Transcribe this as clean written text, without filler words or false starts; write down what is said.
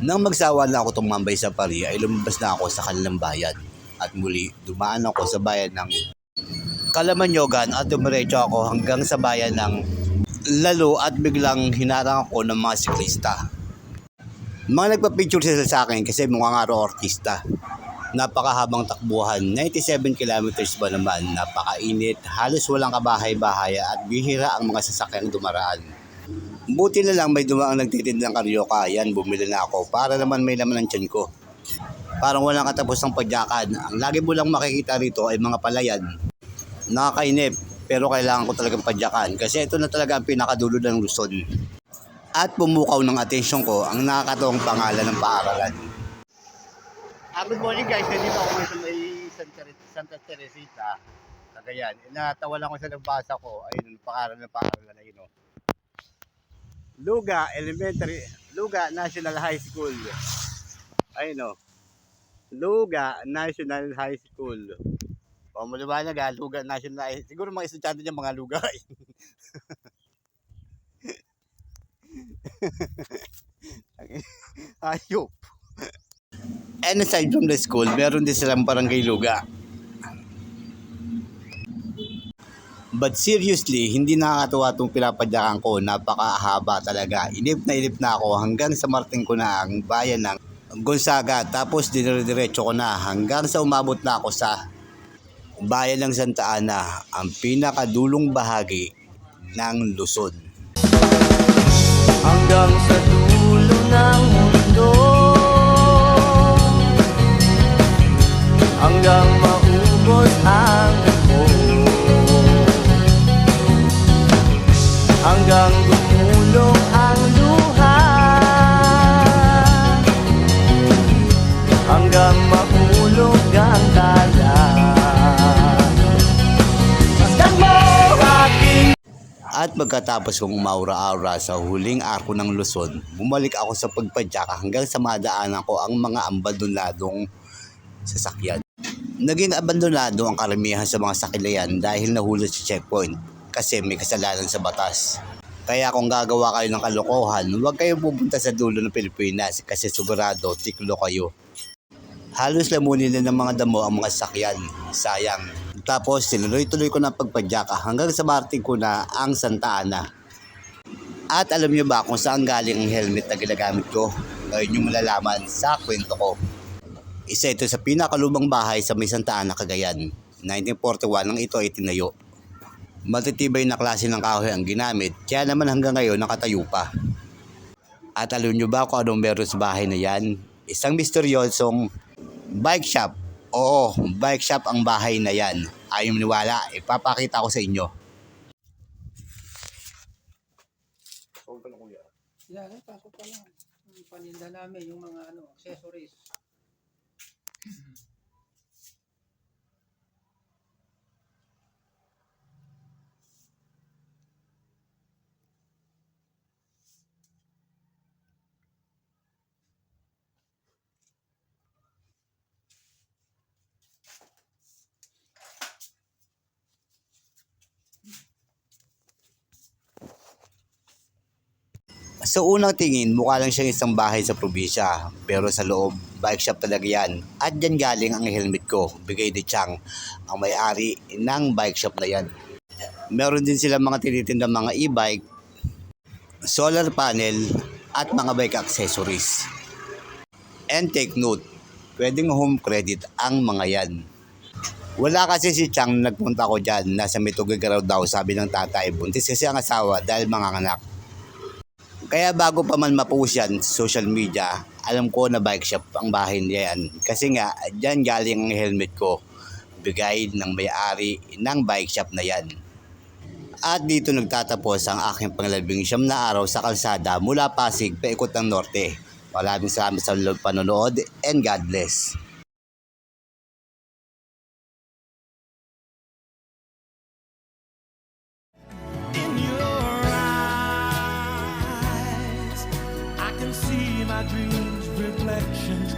Nang magsawa na ako tumambay sa pari ay lumabas na ako sa kanilang bayan. At muli dumaan ako sa bayan ng Kalamanyogan at dumiretso ako hanggang sa bayan ng Lalo at biglang hinarang ako ng mga siklista. Mga nagpa-picture sila sa akin kasi mukha nga raw artista. Napakahabang takbuhan, 97 kilometers ba naman, napakainit, halos walang kabahay-bahay at bihira ang mga sasakyang dumaraan. Buti na lang may dumaang nagtitinda ng karyoka, yan bumili na ako para naman may laman ng tiyan ko. Parang walang katapos ng padyakan, ang lagi mo lang makikita rito ay mga palayan. Nakakainip, pero kailangan ko talagang padyakan kasi ito na talaga ang pinakadulo ng Luzon. At pumukaw ng atensyon ko ang nakakatawang pangalan ng paaralan. Good morning guys, nandito ako ngayon sa may Santa Teresita, Cagayan. Natawa lang ko sa nagbasa ko, ayun, paaralan na yun. Luga National High School. Ayun o, Luga National High School. O maliwanag ha, Luga National High. Siguro mga estudyante niya mga luga. Ayop. And aside from the school, meron din silang barangay luga. But seriously, hindi nakakatuwa itong pinapadyakan ko. Napakahaba talaga. Inip na ako hanggang sa marting ko na ang bayan ng Gonzaga. Tapos dinire-diretso ko na hanggang sa umabot na ako sa bayan ng Santa Ana, ang pinakadulong bahagi ng Luzon. Hanggang sa dulo ng mundo, hanggang maubos ang ako, hanggang gumulong ang luha, hanggang mahulog ang tala. At pagkatapos kong umaura-aura sa huling arko ng Luzon, bumalik ako sa pagpadyaka hanggang sa madaanan ko ang mga abandonadong sasakyan. Naging abandonado ang karamihan sa mga sakilayan dahil nahulog sa checkpoint kasi may kasalanan sa batas. Kaya kung gagawa kayo ng kalokohan, huwag kayong pupunta sa dulo ng Pilipinas kasi sigurado tiklo kayo. Halos lamunin na ng mga damo ang mga sasakyan. Sayang. Tapos tinuloy-tuloy ko na pagpadyaka hanggang sa marating ko na ang Santa Ana. At alam niyo ba kung saan galing ang helmet na ginagamit ko? Ngayon yung malalaman sa kwento ko. Isa ito sa pinakalumang bahay sa may Santa Ana, Cagayan. 1941 nang ito ay tinayo. Matitibay na klase ng kahoy ang ginamit, kaya naman hanggang ngayon nakatayo pa. At alam niyo ba kung anong meron sa bahay na yan? Isang misteryosong bike shop. Oo, bike shop ang bahay na yan. Ayaw maniwala, ipapakita ko sa inyo. Yan, pasok pa lang. Yung paninda namin, yung mga accessories. Sa unang tingin, mukha lang siyang isang bahay sa probinsya. Pero sa loob, bike shop talaga yan. At dyan galing ang helmet ko, bigay ni Chang, ang may-ari ng bike shop na yan. Meron din sila mga tinitinda mga e-bike, solar panel, at mga bike accessories. And take note, pwedeng home credit ang mga yan. Wala kasi si Chang nagpunta ko dyan, nasa Mitugigaraw daw sabi ng tatay, buntis kasi ang asawa dahil mga anak. Kaya bago pa man mapost yan sa social media, alam ko na bike shop ang bahay niya yan. Kasi nga, dyan galing ang helmet ko. Bigay ng may-ari ng bike shop na yan. At dito nagtatapos ang aking pang-19 na araw sa kalsada mula Pasig paikot ng norte. Maraming salamat sa panonood and God bless. See my dreams reflections